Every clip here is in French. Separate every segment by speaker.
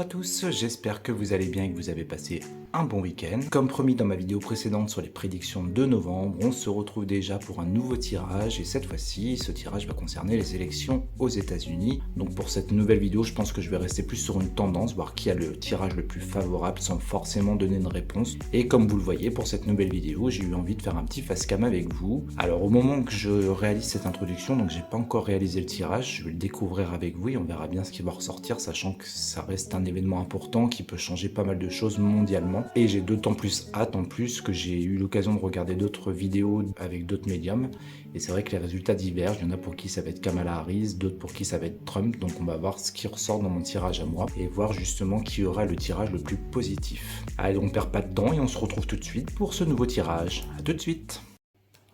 Speaker 1: à tous, j'espère que vous allez bien et que vous avez passé un bon week-end. Comme promis dans ma vidéo précédente sur les prédictions de novembre, on se retrouve déjà pour un nouveau tirage et cette fois-ci, ce tirage va concerner les élections aux États-Unis. Donc pour cette nouvelle vidéo, je pense que je vais rester plus sur une tendance, voir qui a le tirage le plus favorable sans forcément donner une réponse. Et comme vous le voyez, pour cette nouvelle vidéo, j'ai eu envie de faire un petit face-cam avec vous. Alors au moment que je réalise cette introduction, donc j'ai pas encore réalisé le tirage, je vais le découvrir avec vous et on verra bien ce qui va ressortir, sachant que ça reste un événement important qui peut changer pas mal de choses mondialement. Et j'ai d'autant plus hâte en plus que j'ai eu l'occasion de regarder d'autres vidéos avec d'autres médiums. Et c'est vrai que les résultats divergent. Il y en a pour qui ça va être Kamala Harris, d'autres pour qui ça va être Trump. Donc on va voir ce qui ressort dans mon tirage à moi et voir justement qui aura le tirage le plus positif. Allez, on perd pas de temps et on se retrouve tout de suite pour ce nouveau tirage. A tout de suite.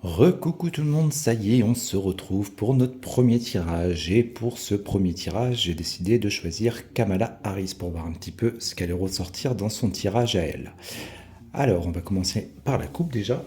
Speaker 1: Recoucou tout le monde, ça y est, on se retrouve pour notre premier tirage. Et pour ce premier tirage, j'ai décidé de choisir Kamala Harris pour voir un petit peu ce qu'elle allait ressortir dans son tirage à elle. Alors, on va commencer par la coupe déjà.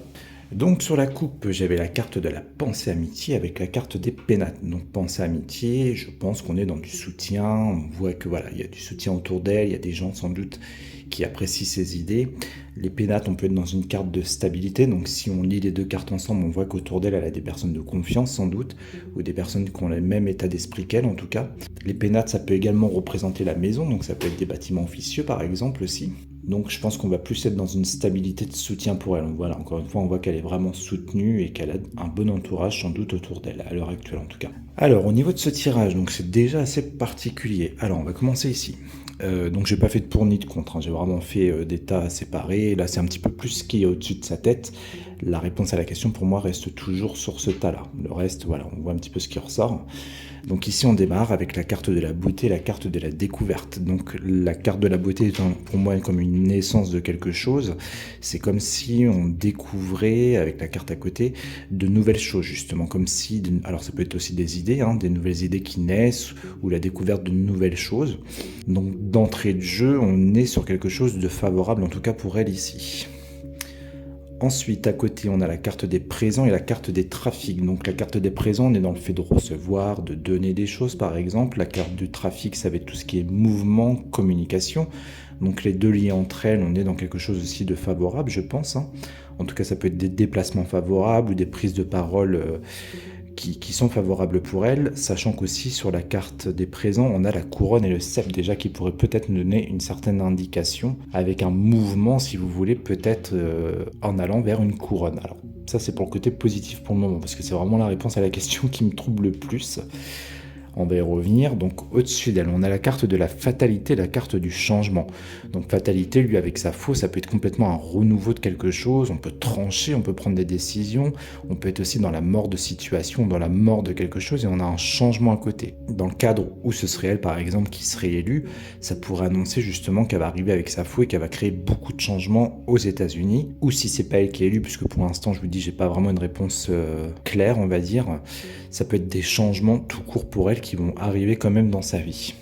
Speaker 1: Donc sur la coupe, j'avais la carte de la pensée amitié avec la carte des pénates. Donc pensée amitié, je pense qu'on est dans du soutien. On voit que voilà, il y a du soutien autour d'elle, il y a des gens sans doute qui apprécient ses idées. Les pénates, on peut être dans une carte de stabilité, donc si on lit les deux cartes ensemble, on voit qu'autour d'elle, elle a des personnes de confiance sans doute, ou des personnes qui ont le même état d'esprit qu'elle en tout cas. Les pénates, ça peut également représenter la maison, donc ça peut être des bâtiments officieux par exemple aussi. Donc je pense qu'on va plus être dans une stabilité de soutien pour elle. Donc voilà, encore une fois, on voit qu'elle est vraiment soutenue et qu'elle a un bon entourage sans doute autour d'elle, à l'heure actuelle en tout cas. Alors au niveau de ce tirage, donc c'est déjà assez particulier. Alors on va commencer ici. Donc j'ai pas fait de pour ni de contre, hein. J'ai vraiment fait des tas séparés. Là c'est un petit peu plus ce qui est au-dessus de sa tête. La réponse à la question pour moi reste toujours sur ce tas-là. Le reste, voilà, on voit un petit peu ce qui ressort. Donc ici on démarre avec la carte de la beauté, la carte de la découverte. Donc la carte de la beauté est pour moi comme une naissance de quelque chose. C'est comme si on découvrait, avec la carte à côté, de nouvelles choses justement. Comme si, alors ça peut être aussi des idées, hein, des nouvelles idées qui naissent, ou la découverte de nouvelles choses. Donc d'entrée de jeu, on est sur quelque chose de favorable, en tout cas pour elle ici. Ensuite, à côté, on a la carte des présents et la carte des trafics. Donc la carte des présents, on est dans le fait de recevoir, de donner des choses par exemple. La carte du trafic, ça va être tout ce qui est mouvement, communication. Donc les deux liés entre elles, on est dans quelque chose aussi de favorable, je pense, hein. En tout cas, ça peut être des déplacements favorables ou des prises de parole qui sont favorables pour elle, sachant qu'aussi sur la carte des présents, on a la couronne et le sceptre déjà qui pourraient peut-être nous donner une certaine indication avec un mouvement, si vous voulez, peut-être en allant vers une couronne. Alors ça c'est pour le côté positif pour le moment, parce que c'est vraiment la réponse à la question qui me trouble le plus. On va y revenir. Donc au-dessus d'elle, on a la carte de la fatalité, la carte du changement. Donc fatalité, lui avec sa faux, ça peut être complètement un renouveau de quelque chose, on peut trancher, on peut prendre des décisions, on peut être aussi dans la mort de situation, dans la mort de quelque chose et on a un changement à côté. Dans le cadre où ce serait elle par exemple qui serait élue, ça pourrait annoncer justement qu'elle va arriver avec sa faux et qu'elle va créer beaucoup de changements aux États-Unis. Ou si c'est pas elle qui est élue, puisque pour l'instant je vous dis j'ai pas vraiment une réponse claire, on va dire, ça peut être des changements tout court pour elle qui vont arriver quand même dans sa vie.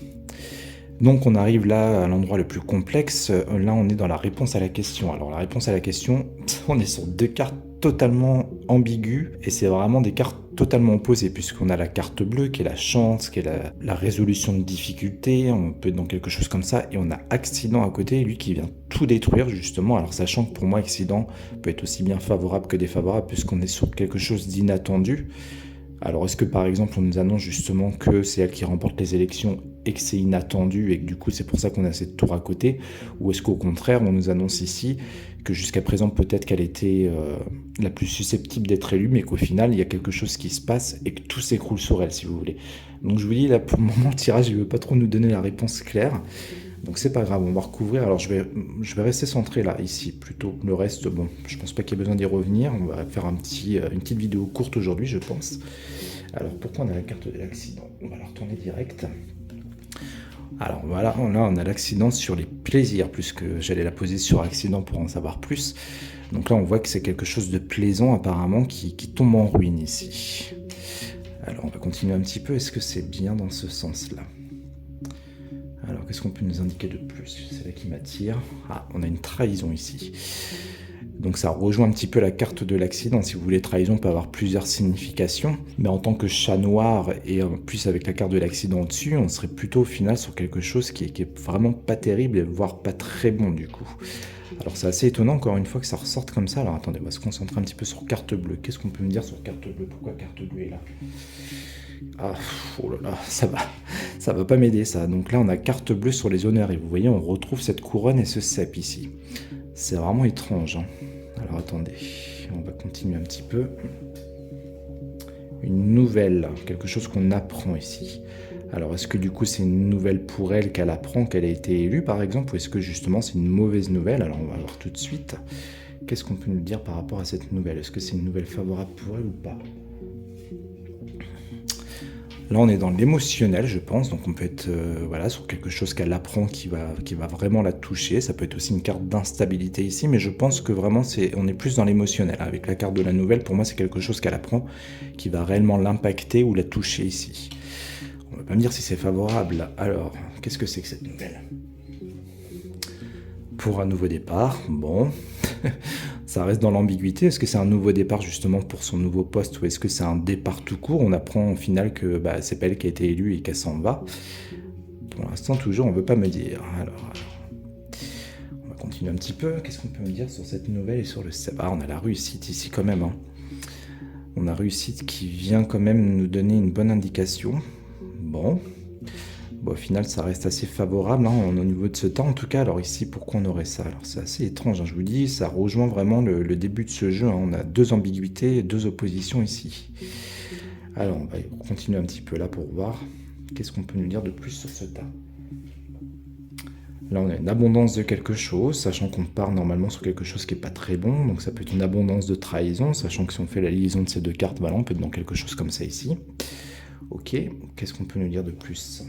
Speaker 1: Donc on arrive là à l'endroit le plus complexe, là on est dans la réponse à la question. Alors la réponse à la question, on est sur deux cartes totalement ambiguës et c'est vraiment des cartes totalement opposées puisqu'on a la carte bleue qui est la chance, qui est la résolution de difficultés, on peut être dans quelque chose comme ça et on a accident à côté, lui qui vient tout détruire justement. Alors sachant que pour moi accident peut être aussi bien favorable que défavorable puisqu'on est sur quelque chose d'inattendu. Alors est-ce que par exemple on nous annonce justement que c'est elle qui remporte les élections et que c'est inattendu et que du coup c'est pour ça qu'on a cette tour à côté, ou est-ce qu'au contraire on nous annonce ici que jusqu'à présent peut-être qu'elle était la plus susceptible d'être élue mais qu'au final il y a quelque chose qui se passe et que tout s'écroule sur elle si vous voulez. Donc je vous dis là pour le moment le tirage il ne veut pas trop nous donner la réponse claire. Donc c'est pas grave, on va recouvrir. Alors je vais rester centré là, ici, plutôt. Le reste, bon, je pense pas qu'il y ait besoin d'y revenir. On va faire une petite vidéo courte aujourd'hui, je pense. Alors pourquoi on a la carte de l'accident? On va la retourner direct. Alors voilà, là on a l'accident sur les plaisirs, puisque j'allais la poser sur accident pour en savoir plus. Donc là on voit que c'est quelque chose de plaisant apparemment qui tombe en ruine ici. Alors on va continuer un petit peu, est-ce que c'est bien dans ce sens-là? Alors, qu'est-ce qu'on peut nous indiquer de plus? C'est là qui m'attire. Ah, on a une trahison ici. Donc ça rejoint un petit peu la carte de l'accident. Si vous voulez, trahison peut avoir plusieurs significations. Mais en tant que chat noir, et en plus avec la carte de l'accident au-dessus, on serait plutôt au final sur quelque chose qui est vraiment pas terrible, voire pas très bon du coup. Alors c'est assez étonnant encore une fois que ça ressorte comme ça. Alors attendez, on va se concentrer un petit peu sur carte bleue. Qu'est-ce qu'on peut me dire sur carte bleue? Pourquoi carte bleue est là? Ah, oh là là, ça va pas m'aider ça. Donc là on a carte bleue sur les honneurs et vous voyez on retrouve cette couronne et ce cep ici. C'est vraiment étrange, hein. Alors attendez, on va continuer un petit peu. Une nouvelle, quelque chose qu'on apprend ici. Alors est-ce que du coup c'est une nouvelle pour elle qu'elle apprend qu'elle a été élue par exemple, ou est-ce que justement c'est une mauvaise nouvelle? Alors on va voir tout de suite. Qu'est-ce qu'on peut nous dire par rapport à cette nouvelle? Est-ce que c'est une nouvelle favorable pour elle ou pas? Là, on est dans l'émotionnel, je pense, donc on peut être voilà, sur quelque chose qu'elle apprend qui va vraiment la toucher. Ça peut être aussi une carte d'instabilité ici, mais je pense que vraiment, on est plus dans l'émotionnel. Avec la carte de la nouvelle, pour moi, c'est quelque chose qu'elle apprend qui va réellement l'impacter ou la toucher ici. On va pas me dire si c'est favorable. Alors, qu'est-ce que c'est que cette nouvelle? Pour un nouveau départ, bon... Ça reste dans l'ambiguïté. Est-ce que c'est un nouveau départ justement pour son nouveau poste ou est-ce que c'est un départ tout court? On apprend au final que c'est pas elle qui a été élue et qu'elle s'en va. Pour l'instant, toujours, on veut pas me dire. Alors, on va continuer un petit peu. Qu'est-ce qu'on peut me dire sur cette nouvelle et sur le... Ah, on a la réussite ici quand même. Hein. On a réussite qui vient quand même nous donner une bonne indication. Bon, au final, ça reste assez favorable hein, au niveau de ce temps. En tout cas, alors ici, pourquoi on aurait ça? Alors, c'est assez étrange, hein, je vous dis, ça rejoint vraiment le début de ce jeu. Hein. On a deux ambiguïtés et deux oppositions ici. Alors, on va continuer un petit peu là pour voir. Qu'est-ce qu'on peut nous dire de plus sur ce tas? Là, on a une abondance de quelque chose, sachant qu'on part normalement sur quelque chose qui n'est pas très bon. Donc, ça peut être une abondance de trahison, sachant que si on fait la liaison de ces deux cartes, voilà, on peut être dans quelque chose comme ça ici. Ok, qu'est-ce qu'on peut nous dire de plus?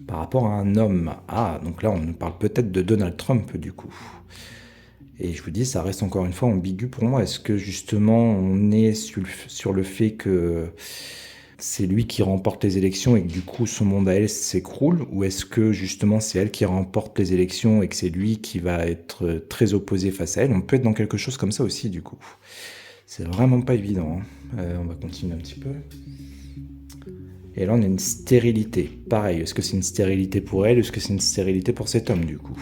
Speaker 1: Par rapport à un homme. Ah, donc là, on nous parle peut-être de Donald Trump, du coup. Et je vous dis, ça reste encore une fois ambigu pour moi. Est-ce que, justement, on est sur le fait que c'est lui qui remporte les élections et que, du coup, son monde à elle s'écroule? Ou est-ce que, justement, c'est elle qui remporte les élections et que c'est lui qui va être très opposé face à elle? On peut être dans quelque chose comme ça aussi, du coup. C'est vraiment pas évident. Hein. On va continuer un petit peu. Et là, on a une stérilité. Pareil, est-ce que c'est une stérilité pour elle? Est-ce que c'est une stérilité pour cet homme, du coup?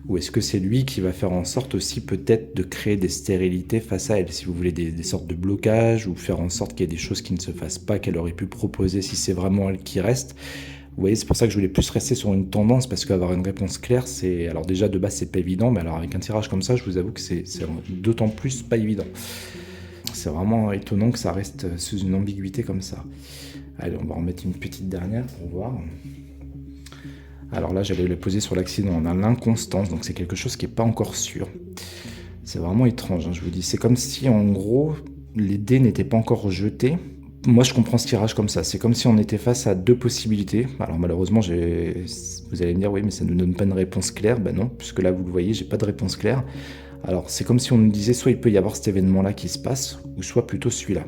Speaker 1: Ou est-ce que c'est lui qui va faire en sorte aussi peut-être de créer des stérilités face à elle? Si vous voulez, des sortes de blocages, ou faire en sorte qu'il y ait des choses qui ne se fassent pas, qu'elle aurait pu proposer si c'est vraiment elle qui reste. Vous voyez, c'est pour ça que je voulais plus rester sur une tendance, parce qu'avoir une réponse claire, c'est... Alors déjà, de base, c'est pas évident, mais alors avec un tirage comme ça, je vous avoue que c'est d'autant plus pas évident. C'est vraiment étonnant que ça reste sous une ambiguïté comme ça. Allez, on va en mettre une petite dernière pour voir. Alors là, j'allais le poser sur l'accident. On a l'inconstance, donc c'est quelque chose qui n'est pas encore sûr. C'est vraiment étrange, hein, je vous dis. C'est comme si, en gros, les dés n'étaient pas encore jetés. Moi, je comprends ce tirage comme ça. C'est comme si on était face à deux possibilités. Alors malheureusement, vous allez me dire, oui, mais ça ne nous donne pas une réponse claire. Ben non, puisque là, vous le voyez, j'ai pas de réponse claire. Alors, c'est comme si on nous disait, soit il peut y avoir cet événement-là qui se passe, ou soit plutôt celui-là.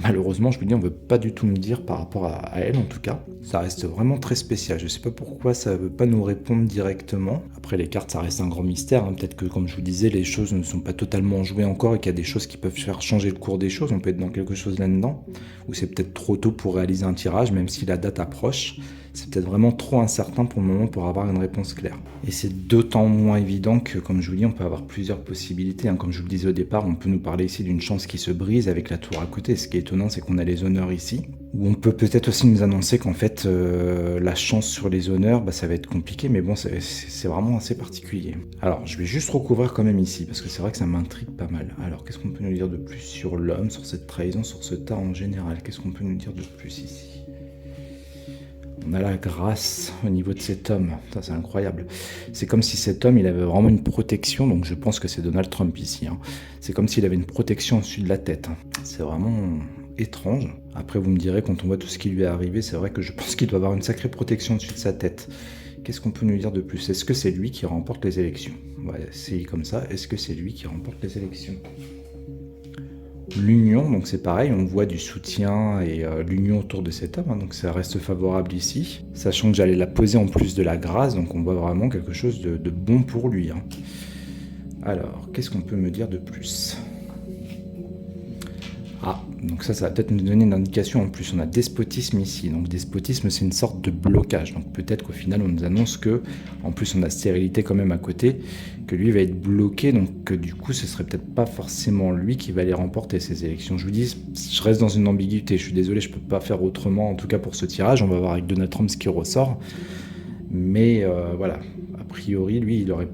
Speaker 1: Malheureusement, je vous dis, on ne veut pas du tout me dire par rapport à elle, en tout cas. Ça reste vraiment très spécial. Je ne sais pas pourquoi ça ne veut pas nous répondre directement. Après, les cartes, ça reste un grand mystère. Hein. Peut-être que, comme je vous disais, les choses ne sont pas totalement jouées encore et qu'il y a des choses qui peuvent faire changer le cours des choses. On peut être dans quelque chose là-dedans. Ou c'est peut-être trop tôt pour réaliser un tirage, même si la date approche. C'est peut-être vraiment trop incertain pour le moment pour avoir une réponse claire. Et c'est d'autant moins évident que, comme je vous dis, on peut avoir plusieurs possibilités. Hein. Comme je vous le disais au départ, on peut nous parler ici d'une chance qui se brise avec la tour à côté. Ce qui est étonnant, c'est qu'on a les honneurs ici. Ou on peut peut-être aussi nous annoncer qu'en fait, la chance sur les honneurs, ça va être compliqué, mais bon, c'est vraiment assez particulier. Alors, je vais juste recouvrir quand même ici, parce que c'est vrai que ça m'intrigue pas mal. Alors, qu'est-ce qu'on peut nous dire de plus sur l'homme, sur cette trahison, sur ce tas en général? Qu'est-ce qu'on peut nous dire de plus ici? On a la grâce au niveau de cet homme, ça c'est incroyable. C'est comme si cet homme, il avait vraiment une protection, donc je pense que c'est Donald Trump ici. Hein. C'est comme s'il avait une protection au-dessus de la tête. Hein. C'est vraiment étrange. Après, vous me direz, quand on voit tout ce qui lui est arrivé, c'est vrai que je pense qu'il doit avoir une sacrée protection au-dessus de sa tête. Qu'est-ce qu'on peut nous dire de plus? Est-ce que c'est lui qui remporte les élections? Ouais, c'est comme ça. Est-ce que c'est lui qui remporte les élections? L'union, donc c'est pareil, on voit du soutien et l'union autour de cet homme, hein, donc ça reste favorable ici, sachant que j'allais la poser en plus de la grâce, donc on voit vraiment quelque chose de bon pour lui. Hein. Alors, qu'est-ce qu'on peut me dire de plus? Ah, donc ça va peut-être nous donner une indication en plus. On a despotisme ici. Donc despotisme, c'est une sorte de blocage. Donc peut-être qu'au final, on nous annonce que, en plus, on a stérilité quand même à côté, que lui va être bloqué. Donc que du coup, ce serait peut-être pas forcément lui qui va aller remporter ces élections. Je vous dis, je reste dans une ambiguïté. Je suis désolé, je peux pas faire autrement. En tout cas pour ce tirage, on va voir avec Donald Trump ce qui ressort. Mais voilà, a priori, lui, il aurait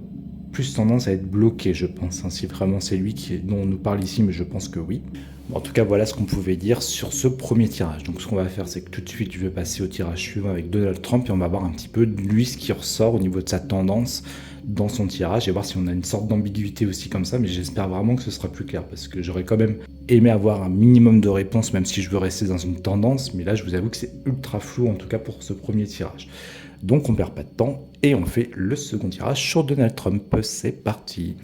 Speaker 1: plus tendance à être bloqué, je pense. Hein, si vraiment c'est lui dont on nous parle ici, mais je pense que oui. Bon, en tout cas, voilà ce qu'on pouvait dire sur ce premier tirage. Donc ce qu'on va faire, c'est que tout de suite, je vais passer au tirage suivant avec Donald Trump et on va voir un petit peu de lui ce qui ressort au niveau de sa tendance dans son tirage et voir si on a une sorte d'ambiguïté aussi comme ça, mais j'espère vraiment que ce sera plus clair parce que j'aurais quand même aimé avoir un minimum de réponses, même si je veux rester dans une tendance, mais là, je vous avoue que c'est ultra flou, en tout cas pour ce premier tirage. Donc on perd pas de temps et on fait le second tirage sur Donald Trump. C'est parti.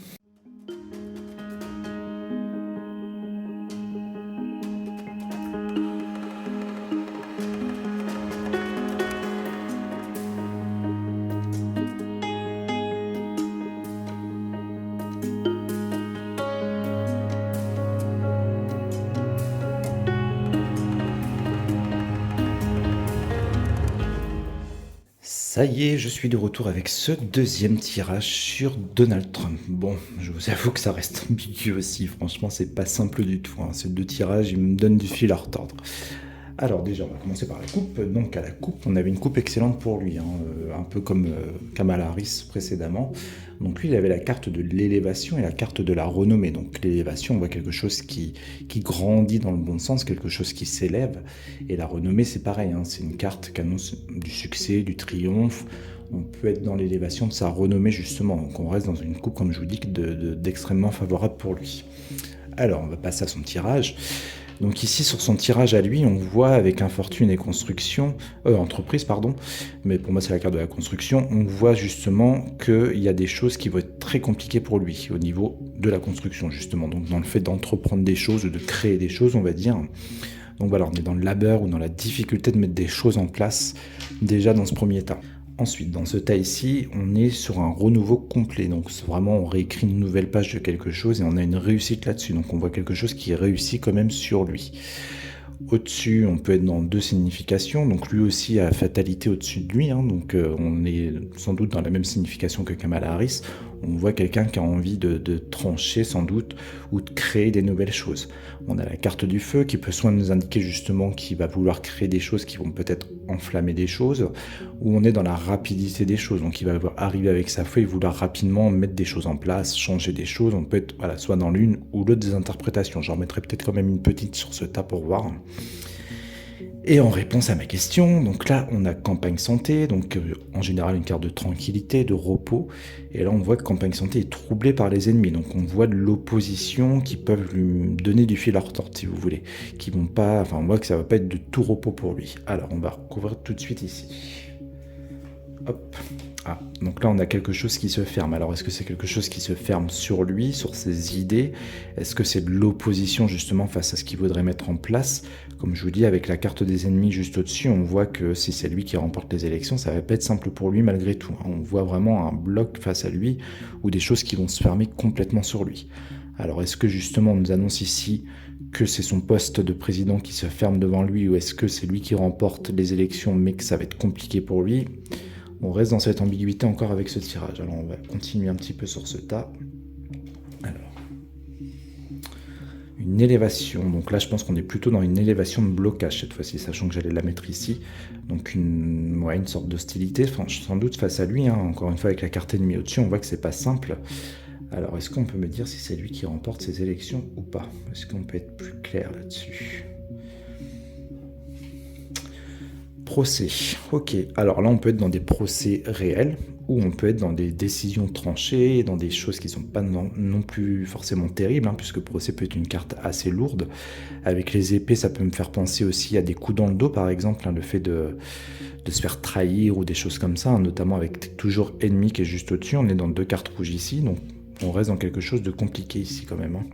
Speaker 1: Ça y est, je suis de retour avec ce deuxième tirage sur Donald Trump. Bon, je vous avoue que ça reste ambigu aussi, franchement c'est pas simple du tout. Hein. Ces deux tirages, ils me donnent du fil à retordre. Alors déjà, on va commencer par la coupe. Donc à la coupe, on avait une coupe excellente pour lui, hein, un peu comme Kamala Harris précédemment. Donc lui, il avait la carte de l'élévation et la carte de la renommée. Donc l'élévation, on voit quelque chose qui grandit dans le bon sens, quelque chose qui s'élève. Et la renommée, c'est pareil, hein, c'est une carte qui annonce du succès, du triomphe. On peut être dans l'élévation de sa renommée justement. Donc on reste dans une coupe, comme je vous dis, d'extrêmement favorable pour lui. Alors, on va passer à son tirage. Donc ici, sur son tirage à lui, on voit avec infortune et construction, entreprise, pardon, mais pour moi c'est la carte de la construction, on voit justement qu'il y a des choses qui vont être très compliquées pour lui au niveau de la construction justement, donc dans le fait d'entreprendre des choses, de créer des choses, on va dire. Donc voilà, on est dans le labeur ou dans la difficulté de mettre des choses en place déjà dans ce premier tas. Ensuite, dans ce tas ici, on est sur un renouveau complet. Donc vraiment, on réécrit une nouvelle page de quelque chose et on a une réussite là-dessus. Donc on voit quelque chose qui réussit quand même sur lui. Au-dessus, on peut être dans deux significations. Donc lui aussi a fatalité au-dessus de lui. Hein. Donc on est sans doute dans la même signification que Kamala Harris. On voit quelqu'un qui a envie de trancher sans doute ou de créer des nouvelles choses. On a la carte du feu qui peut soit nous indiquer justement qu'il va vouloir créer des choses qui vont peut-être enflammer des choses, ou on est dans la rapidité des choses. Donc il va arriver avec sa feuille et vouloir rapidement mettre des choses en place, changer des choses. On peut être soit dans l'une ou l'autre des interprétations. J'en mettrai peut-être quand même une petite sur ce tas pour voir. Et en réponse à ma question, donc là on a campagne santé, donc en général une carte de tranquillité, de repos, et là on voit que campagne santé est troublée par les ennemis, donc on voit de l'opposition qui peuvent lui donner du fil à retordre si vous voulez, qui vont pas, enfin on voit que ça va pas être de tout repos pour lui. Alors on va recouvrir tout de suite ici. Hop. Ah, donc là on a quelque chose qui se ferme. Alors est-ce que c'est quelque chose qui se ferme sur lui, sur ses idées? Est-ce que c'est de l'opposition justement face à ce qu'il voudrait mettre en place? Comme je vous dis, avec la carte des ennemis juste au-dessus, on voit que si c'est lui qui remporte les élections, ça va pas être simple pour lui malgré tout. On voit vraiment un bloc face à lui ou des choses qui vont se fermer complètement sur lui. Alors est-ce que justement on nous annonce ici que c'est son poste de président qui se ferme devant lui ou est-ce que c'est lui qui remporte les élections mais que ça va être compliqué pour lui? On reste dans cette ambiguïté encore avec ce tirage. Alors on va continuer un petit peu sur ce tas. Alors, une élévation. Donc là, je pense qu'on est plutôt dans une élévation de blocage cette fois-ci, sachant que j'allais la mettre ici. Donc une sorte d'hostilité, enfin, sans doute face à lui. Hein. Encore une fois, avec la carte ennemie au-dessus, on voit que c'est pas simple. Alors, est-ce qu'on peut me dire si c'est lui qui remporte ces élections ou pas? Est-ce qu'on peut être plus clair là-dessus? Procès. Ok, alors là on peut être dans des procès réels ou on peut être dans des décisions tranchées, dans des choses qui ne sont pas non plus forcément terribles, hein, puisque procès peut être une carte assez lourde. Avec les épées, ça peut me faire penser aussi à des coups dans le dos, par exemple, hein, le fait de se faire trahir ou des choses comme ça, hein, notamment avec toujours ennemi qui est juste au-dessus. On est dans deux cartes rouges ici, donc on reste dans quelque chose de compliqué ici quand même. Hein.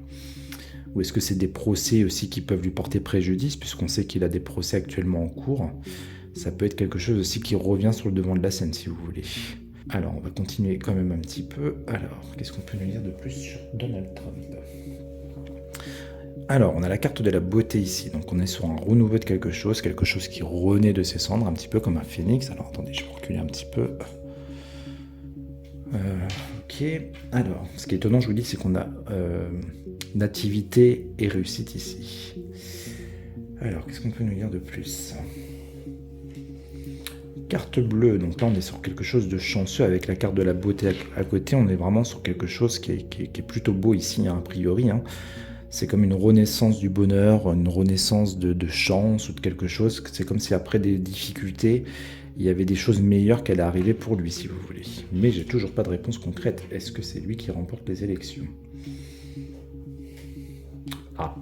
Speaker 1: Ou est-ce que c'est des procès aussi qui peuvent lui porter préjudice, puisqu'on sait qu'il a des procès actuellement en cours? Ça peut être quelque chose aussi qui revient sur le devant de la scène, si vous voulez. Alors, on va continuer quand même un petit peu. Alors, qu'est-ce qu'on peut nous dire de plus sur Donald Trump? Alors, on a la carte de la beauté ici. Donc, on est sur un renouveau de quelque chose qui renaît de ses cendres, un petit peu comme un phénix. Alors, attendez, je vais reculer un petit peu. Ok. Alors, ce qui est étonnant, je vous dis, c'est qu'on a nativité et réussite ici. Alors, qu'est-ce qu'on peut nous dire de plus? Carte bleue, donc là on est sur quelque chose de chanceux avec la carte de la beauté à côté, on est vraiment sur quelque chose qui est plutôt beau ici, hein, a priori. Hein. C'est comme une renaissance du bonheur, une renaissance de chance ou de quelque chose. C'est comme si après des difficultés, il y avait des choses meilleures qui allaient arriver pour lui, si vous voulez. Mais j'ai toujours pas de réponse concrète. Est-ce que c'est lui qui remporte les élections? Ah,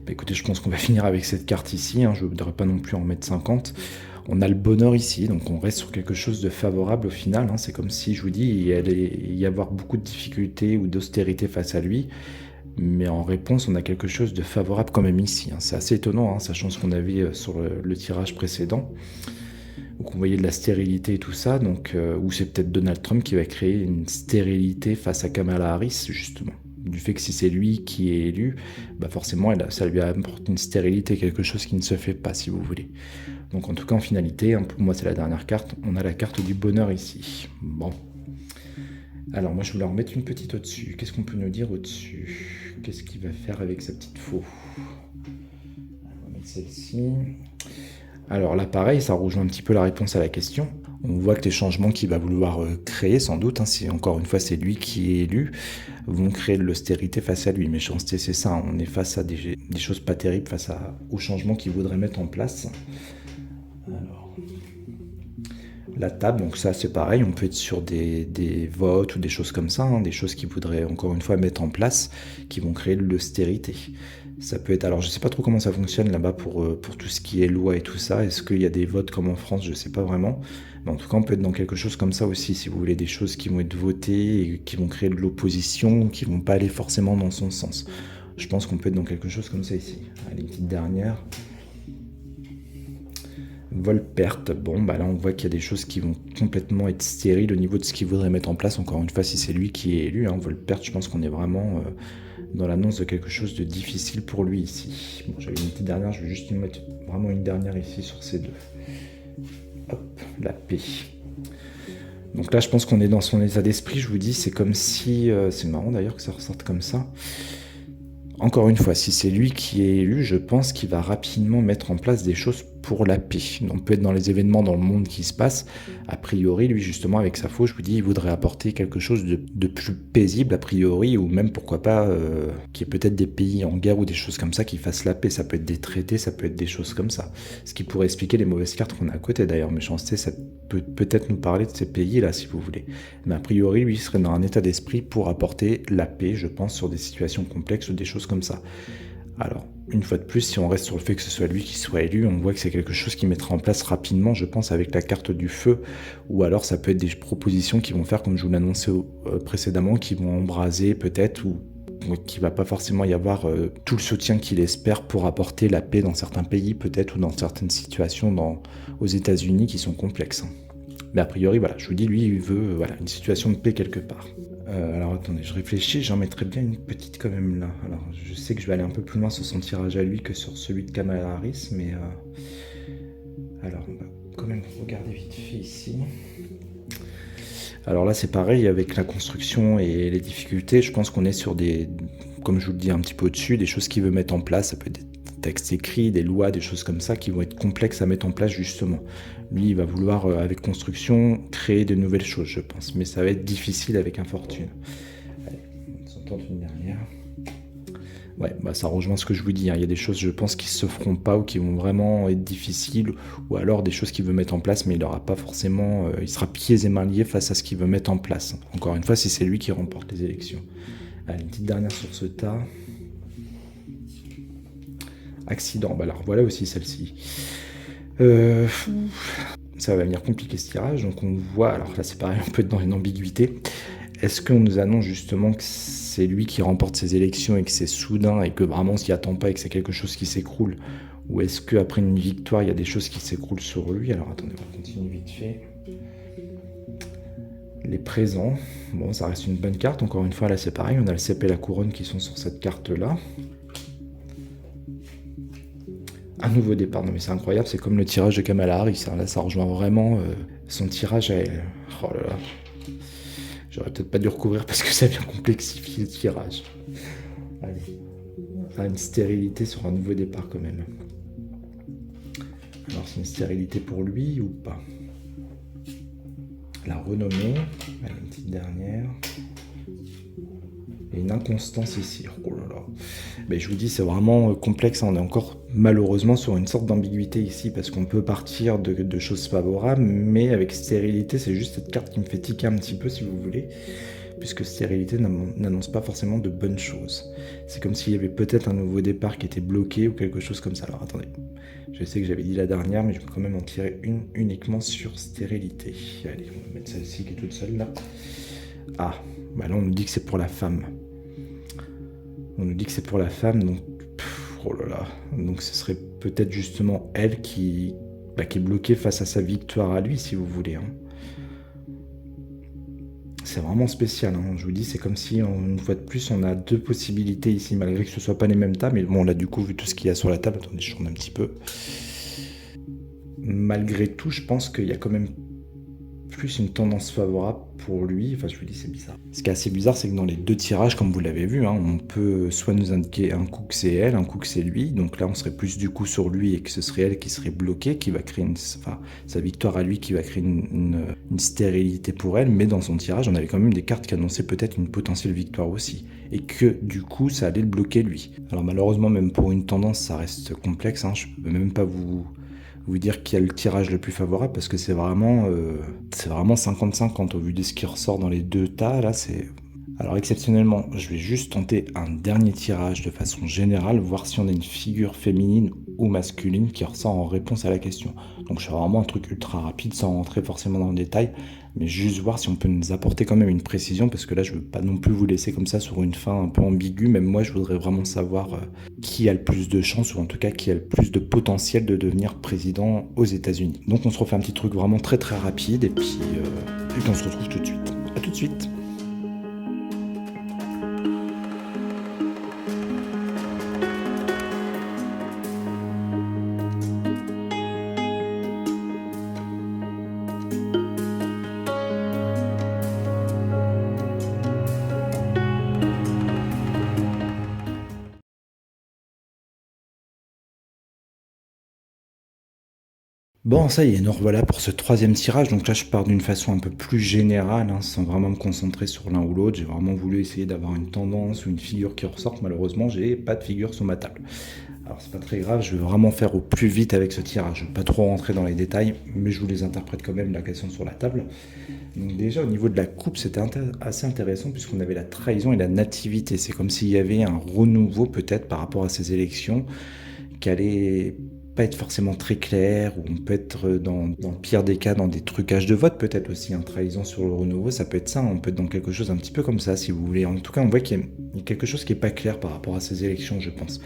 Speaker 1: bah écoutez, je pense qu'on va finir avec cette carte ici, hein. Je ne voudrais pas non plus en mettre 50. On a le bonheur ici, donc on reste sur quelque chose de favorable au final. Hein. C'est comme si, je vous dis, il allait y avoir beaucoup de difficultés ou d'austérité face à lui. Mais en réponse, on a quelque chose de favorable quand même ici. Hein. C'est assez étonnant, hein, sachant ce qu'on avait sur le tirage précédent. Donc on voyait de la stérilité et tout ça, donc, ou c'est peut-être Donald Trump qui va créer une stérilité face à Kamala Harris, justement. Du fait que si c'est lui qui est élu, bah forcément ça lui apporte une stérilité, quelque chose qui ne se fait pas, si vous voulez. Donc en tout cas, en finalité, hein, pour moi c'est la dernière carte, on a la carte du bonheur ici. Bon. Alors moi je voulais en remettre une petite au-dessus. Qu'est-ce qu'on peut nous dire au-dessus? Qu'est-ce qu'il va faire avec sa petite faux? On va mettre celle-ci. Alors là pareil, ça rejoint un petit peu la réponse à la question. On voit que les changements qu'il va vouloir créer, sans doute, hein, si encore une fois c'est lui qui est élu, vont créer de l'austérité face à lui. Méchanceté, c'est ça, on est face à des choses pas terribles, face aux changements qu'il voudrait mettre en place. Alors, la table, donc ça c'est pareil, on peut être sur des votes ou des choses comme ça, hein, des choses qu'il voudrait encore une fois mettre en place, qui vont créer de l'austérité. Ça peut être, alors je sais pas trop comment ça fonctionne là-bas pour tout ce qui est loi et tout ça. Est-ce qu'il y a des votes comme en France? Je sais pas vraiment. Mais en tout cas, on peut être dans quelque chose comme ça aussi, si vous voulez, des choses qui vont être votées et qui vont créer de l'opposition, qui vont pas aller forcément dans son sens. Je pense qu'on peut être dans quelque chose comme ça ici. Allez, une petite dernière. Vol-perte, bon bah là on voit qu'il y a des choses qui vont complètement être stériles au niveau de ce qu'il voudrait mettre en place, encore une fois si c'est lui qui est élu, hein, vol-perte, je pense qu'on est vraiment dans l'annonce de quelque chose de difficile pour lui ici. Bon, j'avais une petite dernière, je vais juste mettre vraiment une dernière ici sur ces deux. Hop, la paix. Donc là je pense qu'on est dans son état d'esprit, je vous dis, c'est comme si, c'est marrant d'ailleurs que ça ressorte comme ça. Encore une fois, si c'est lui qui est élu, je pense qu'il va rapidement mettre en place des choses pour la paix. On peut être dans les événements dans le monde qui se passent. A priori, lui, justement, avec sa faux, je vous dis, il voudrait apporter quelque chose de plus paisible, a priori, ou même, pourquoi pas, qu'il y ait peut-être des pays en guerre ou des choses comme ça qui fassent la paix. Ça peut être des traités, ça peut être des choses comme ça. Ce qui pourrait expliquer les mauvaises cartes qu'on a à côté, d'ailleurs. Méchanceté, ça peut peut-être nous parler de ces pays-là, si vous voulez. Mais a priori, lui, il serait dans un état d'esprit pour apporter la paix, je pense, sur des situations complexes ou des choses comme ça. Alors, une fois de plus, si on reste sur le fait que ce soit lui qui soit élu, on voit que c'est quelque chose qui mettra en place rapidement, je pense, avec la carte du feu, ou alors ça peut être des propositions qui vont faire, comme je vous l'annonçais précédemment, qui vont embraser peut-être, ou qu'il va pas forcément y avoir tout le soutien qu'il espère pour apporter la paix dans certains pays, peut-être, ou dans certaines situations aux États-Unis qui sont complexes. Mais a priori, voilà, je vous dis, lui, il veut une situation de paix quelque part. Alors attendez, je réfléchis, j'en mettrais bien une petite quand même là. Alors je sais que je vais aller un peu plus loin sur son tirage à lui que sur celui de Kamala Harris, mais alors on va quand même regarder vite fait ici. Alors là c'est pareil avec la construction et les difficultés, je pense qu'on est sur des, comme je vous le dis un petit peu au-dessus, des choses qu'il veut mettre en place, ça peut être des textes écrits, des lois, des choses comme ça qui vont être complexes à mettre en place justement. Lui, il va vouloir, avec construction, créer de nouvelles choses, je pense. Mais ça va être difficile avec infortune. Allez, on s'entend une dernière. Ouais, bah ça rejoint ce que je vous dis. Hein. Il y a des choses, je pense, qui ne se feront pas ou qui vont vraiment être difficiles. Ou alors des choses qu'il veut mettre en place, mais il n'aura pas forcément... il sera pieds et mains liés face à ce qu'il veut mettre en place. Encore une fois, si c'est lui qui remporte les élections. Allez, une petite dernière sur ce tas. Accident. Bah alors voilà aussi celle-ci. Ça va venir compliquer ce tirage, donc on voit, alors là c'est pareil, on peut être dans une ambiguïté. Est-ce qu'on nous annonce justement que c'est lui qui remporte ces élections et que c'est soudain et que vraiment on s'y attend pas et que c'est quelque chose qui s'écroule? Ou est-ce qu'après une victoire, il y a des choses qui s'écroulent sur lui? Alors attendez, on va continuer vite fait. les présents. Bon, ça reste une bonne carte. Encore une fois, là, c'est pareil. On a le cep et la couronne qui sont sur cette carte-là. Un nouveau départ. Non, mais c'est incroyable. C'est comme le tirage de Kamala Harris. Là, ça rejoint vraiment son tirage à elle. Oh là là. J'aurais peut-être pas dû recouvrir parce que ça vient complexifier le tirage. Allez. Une stérilité sur un nouveau départ quand même. Alors, c'est une stérilité pour lui ou pas? La renommée, allez, une petite dernière. Et une inconstance ici. Oh là là. Mais je vous dis, c'est vraiment complexe. On est encore malheureusement sur une sorte d'ambiguïté ici parce qu'on peut partir de choses favorables, mais avec stérilité, c'est juste cette carte qui me fait tiquer un petit peu si vous voulez, puisque stérilité n'annonce pas forcément de bonnes choses. C'est comme s'il y avait peut-être un nouveau départ qui était bloqué ou quelque chose comme ça. Alors attendez, je sais que j'avais dit la dernière, mais je vais quand même en tirer une uniquement sur stérilité. Allez, on va mettre celle-ci qui est toute seule là. Ah, bah là on nous dit que c'est pour la femme. On nous dit que c'est pour la femme, donc oh là là. Donc ce serait peut-être justement elle qui est bloquée face à sa victoire à lui, si vous voulez. Hein. C'est vraiment spécial, hein. Je vous dis, c'est comme si, une fois de plus, on a deux possibilités ici, malgré que ce ne soit pas les mêmes tables. Mais bon, là, du coup, vu tout ce qu'il y a sur la table, attendez, je tourne un petit peu. Malgré tout, je pense qu'il y a quand même plus une tendance favorable pour lui. Enfin, je vous dis, c'est bizarre. Ce qui est assez bizarre, c'est que dans les deux tirages, comme vous l'avez vu, hein, on peut soit nous indiquer un coup que c'est elle, un coup que c'est lui. Donc là, on serait plus du coup sur lui et que ce serait elle qui serait bloquée, qui va créer sa victoire à lui, qui va créer une stérilité pour elle. Mais dans son tirage, on avait quand même des cartes qui annonçaient peut-être une potentielle victoire aussi. Et que du coup, ça allait le bloquer lui. Alors malheureusement, même pour une tendance, ça reste complexe. Hein. Je peux même pas vous dire qui a le tirage le plus favorable parce que c'est vraiment 50-50 au vu de ce qui ressort dans les deux tas. Là, alors exceptionnellement, je vais juste tenter un dernier tirage de façon générale, voir si on a une figure féminine ou masculine qui ressort en réponse à la question. Donc je fais vraiment un truc ultra rapide sans rentrer forcément dans le détail, mais juste voir si on peut nous apporter quand même une précision, parce que là je veux pas non plus vous laisser comme ça sur une fin un peu ambiguë. Même moi je voudrais vraiment savoir qui a le plus de chance, ou en tout cas qui a le plus de potentiel de devenir président aux États-Unis. Donc on se refait un petit truc vraiment très très rapide et puis on se retrouve tout de suite. A tout de suite. Bon, ça y est, nous revoilà pour ce troisième tirage. Donc là, je pars d'une façon un peu plus générale, hein, sans vraiment me concentrer sur l'un ou l'autre. J'ai vraiment voulu essayer d'avoir une tendance ou une figure qui ressorte. Malheureusement, j'ai pas de figure sur ma table. Alors, c'est pas très grave, je vais vraiment faire au plus vite avec ce tirage. Je vais pas trop rentrer dans les détails, mais je vous les interprète quand même, la question sur la table. Donc déjà, au niveau de la coupe, c'était assez intéressant puisqu'on avait la trahison et la nativité. C'est comme s'il y avait un renouveau peut-être par rapport à ces élections qui allait pas être forcément très clair, ou on peut être dans le pire des cas dans des trucages de vote peut-être aussi, hein, trahison sur le renouveau, ça peut être ça, on peut être dans quelque chose un petit peu comme ça si vous voulez. En tout cas on voit qu'il y a quelque chose qui est pas clair par rapport à ces élections, je pense.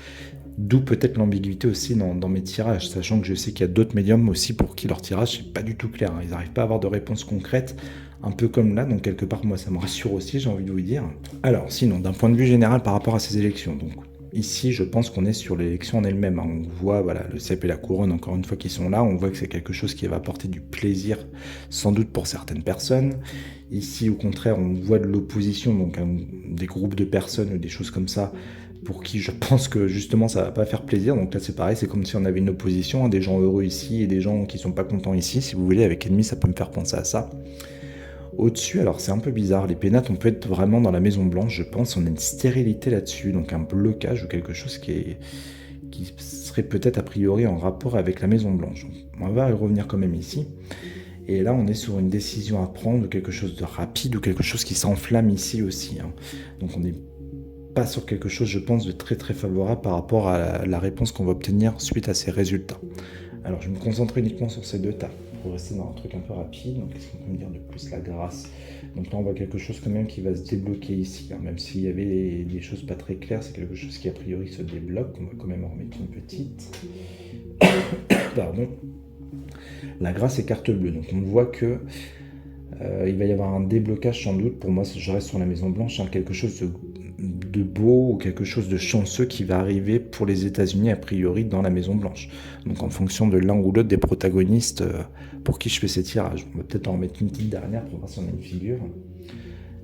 Speaker 1: D'où peut-être l'ambiguïté aussi dans mes tirages, sachant que je sais qu'il y a d'autres médiums aussi pour qui leur tirage c'est pas du tout clair, hein. Ils n'arrivent pas à avoir de réponse concrète, un peu comme là, donc quelque part moi ça me rassure aussi, j'ai envie de vous dire. Alors sinon, d'un point de vue général par rapport à ces élections, donc ici, je pense qu'on est sur l'élection en elle-même. On voit voilà, le cep et la couronne, encore une fois, qui sont là. On voit que c'est quelque chose qui va apporter du plaisir, sans doute pour certaines personnes. Ici, au contraire, on voit de l'opposition, donc des groupes de personnes ou des choses comme ça, pour qui je pense que justement ça va pas faire plaisir. Donc là, c'est pareil, c'est comme si on avait une opposition, hein, des gens heureux ici et des gens qui sont pas contents ici. Si vous voulez, avec ennemi, ça peut me faire penser à ça. Au-dessus, alors c'est un peu bizarre, les pénates, on peut être vraiment dans la Maison Blanche, je pense, on a une stérilité là-dessus, donc un blocage ou quelque chose qui serait peut-être a priori en rapport avec la Maison Blanche. On va y revenir quand même ici. Et là, on est sur une décision à prendre, ou quelque chose de rapide, ou quelque chose qui s'enflamme ici aussi, hein. Donc on n'est pas sur quelque chose, je pense, de très très favorable par rapport à la réponse qu'on va obtenir suite à ces résultats. Alors je vais me concentrer uniquement sur ces deux tas, pour rester dans un truc un peu rapide. Donc qu'est-ce qu'on peut me dire de plus? La grâce. Donc là on voit quelque chose quand même qui va se débloquer ici, hein. Même s'il y avait des choses pas très claires, c'est quelque chose qui a priori se débloque. On va quand même en remettre une petite. Pardon. La grâce est carte bleue, donc on voit que Il va y avoir un déblocage sans doute. Pour moi, je reste sur la Maison Blanche, hein, quelque chose de beau ou quelque chose de chanceux qui va arriver pour les États-Unis a priori dans la Maison Blanche. Donc en fonction de l'un ou l'autre des protagonistes pour qui je fais ces tirages. On va peut-être en remettre une petite dernière pour voir si on a une figure.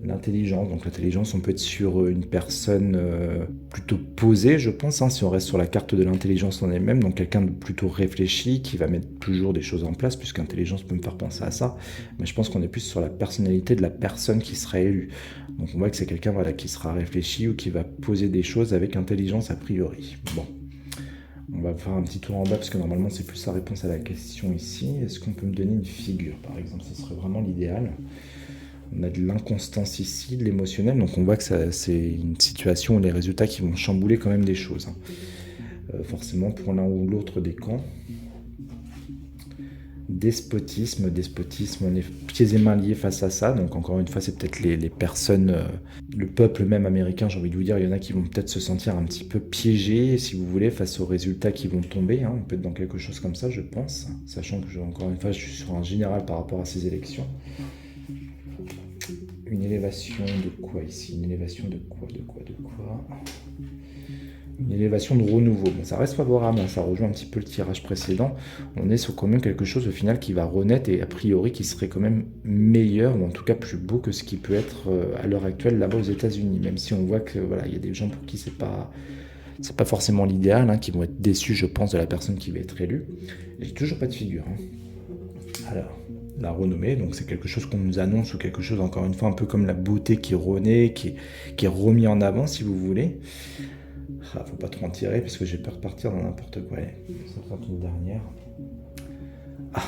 Speaker 1: L'intelligence, donc l'intelligence, on peut être sur une personne plutôt posée, je pense, hein, si on reste sur la carte de l'intelligence en elle-même, donc quelqu'un de plutôt réfléchi, qui va mettre toujours des choses en place, puisque intelligence peut me faire penser à ça, mais je pense qu'on est plus sur la personnalité de la personne qui sera élue. Donc on voit que c'est quelqu'un voilà, qui sera réfléchi ou qui va poser des choses avec intelligence a priori. Bon, on va faire un petit tour en bas, parce que normalement c'est plus sa réponse à la question ici. Est-ce qu'on peut me donner une figure, par exemple? Ce serait vraiment l'idéal. On a de l'inconstance ici, de l'émotionnel, donc on voit que c'est une situation où les résultats qui vont chambouler quand même des choses. Forcément pour l'un ou l'autre des camps. Despotisme, on est pieds et mains liés face à ça, donc encore une fois c'est peut-être les personnes, le peuple même américain, j'ai envie de vous dire, il y en a qui vont peut-être se sentir un petit peu piégés, si vous voulez, face aux résultats qui vont tomber, hein. On peut être dans quelque chose comme ça je pense, sachant que encore une fois je suis sur un général par rapport à ces élections. Une élévation de quoi ici? Une élévation de quoi? Une élévation de renouveau. Bon, ça reste favorable, hein, ça rejoint un petit peu le tirage précédent. On est sur quand même quelque chose au final qui va renaître et a priori qui serait quand même meilleur, ou en tout cas plus beau que ce qui peut être à l'heure actuelle là-bas aux États-Unis. Même si on voit que voilà, il y a des gens pour qui c'est pas forcément l'idéal, hein, qui vont être déçus, je pense, de la personne qui va être élue. J'ai toujours pas de figure. Hein. Alors, la renommée, donc c'est quelque chose qu'on nous annonce ou quelque chose, encore une fois, un peu comme la beauté qui renaît, qui est remis en avant, si vous voulez. Ah, faut pas trop en tirer parce que j'ai peur de partir dans n'importe quoi. Allez, ça sera une dernière. Ah,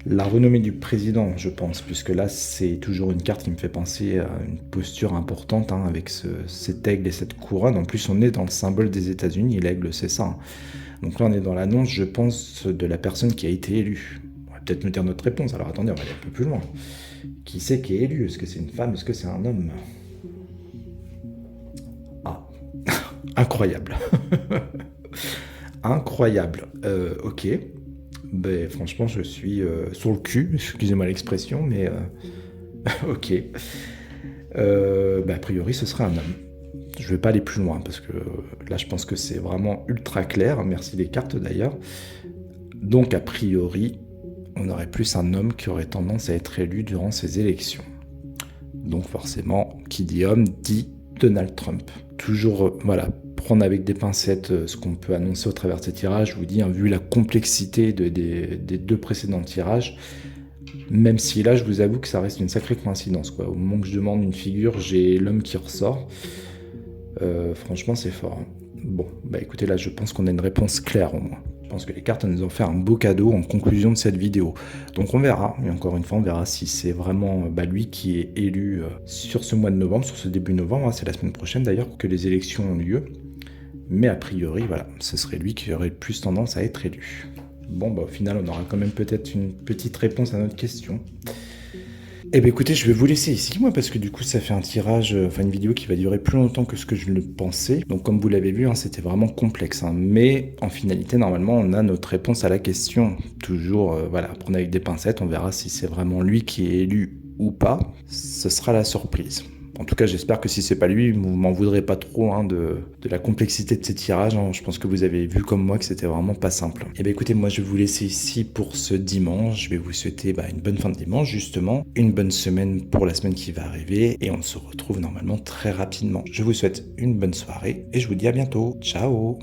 Speaker 1: la renommée du président, je pense, puisque là, c'est toujours une carte qui me fait penser à une posture importante, hein, avec cet aigle et cette couronne. En plus, on est dans le symbole des États-Unis, l'aigle, c'est ça. Hein. Donc là, on est dans l'annonce, je pense, de la personne qui a été élue. On va peut-être nous dire notre réponse. Alors attendez, on va aller un peu plus loin. Qui c'est qui est élu? Est-ce que c'est une femme? Est-ce que c'est un homme? Ah, incroyable. Incroyable. Ok. Ben, franchement, je suis sur le cul, excusez-moi l'expression, mais ok. Ben, a priori, ce serait un homme. Je vais pas aller plus loin parce que là, je pense que c'est vraiment ultra clair. Merci des cartes d'ailleurs. Donc, a priori, on aurait plus un homme qui aurait tendance à être élu durant ces élections. Donc, forcément, qui dit homme dit Donald Trump. Toujours, voilà, prendre avec des pincettes ce qu'on peut annoncer au travers de ces tirages. Je vous dis, hein, vu la complexité des deux précédents tirages, même si là, je vous avoue que ça reste une sacrée coïncidence, quoi. Au moment que je demande une figure, j'ai l'homme qui ressort. Franchement, c'est fort. Hein. Bon, bah écoutez, là, je pense qu'on a une réponse claire au moins. Je pense que les cartes nous ont fait un beau cadeau en conclusion de cette vidéo. Donc on verra, et encore une fois, on verra si c'est vraiment lui qui est élu sur ce mois de novembre, sur ce début novembre. Hein, c'est la semaine prochaine d'ailleurs que les élections ont lieu. Mais a priori, voilà, ce serait lui qui aurait le plus tendance à être élu. Bon, bah au final, on aura quand même peut-être une petite réponse à notre question. Eh bien écoutez, je vais vous laisser ici, moi, parce que du coup, ça fait un tirage, une vidéo qui va durer plus longtemps que ce que je le pensais. Donc comme vous l'avez vu, hein, c'était vraiment complexe. Hein. Mais en finalité, normalement, on a notre réponse à la question. Toujours, voilà, prendre avec des pincettes, on verra si c'est vraiment lui qui est élu ou pas. Ce sera la surprise. En tout cas, j'espère que si c'est pas lui, vous m'en voudrez pas trop hein, de la complexité de ces tirages. Hein. Je pense que vous avez vu comme moi que c'était vraiment pas simple. Et bien écoutez, moi je vais vous laisser ici pour ce dimanche. Je vais vous souhaiter une bonne fin de dimanche justement, une bonne semaine pour la semaine qui va arriver et on se retrouve normalement très rapidement. Je vous souhaite une bonne soirée et je vous dis à bientôt. Ciao!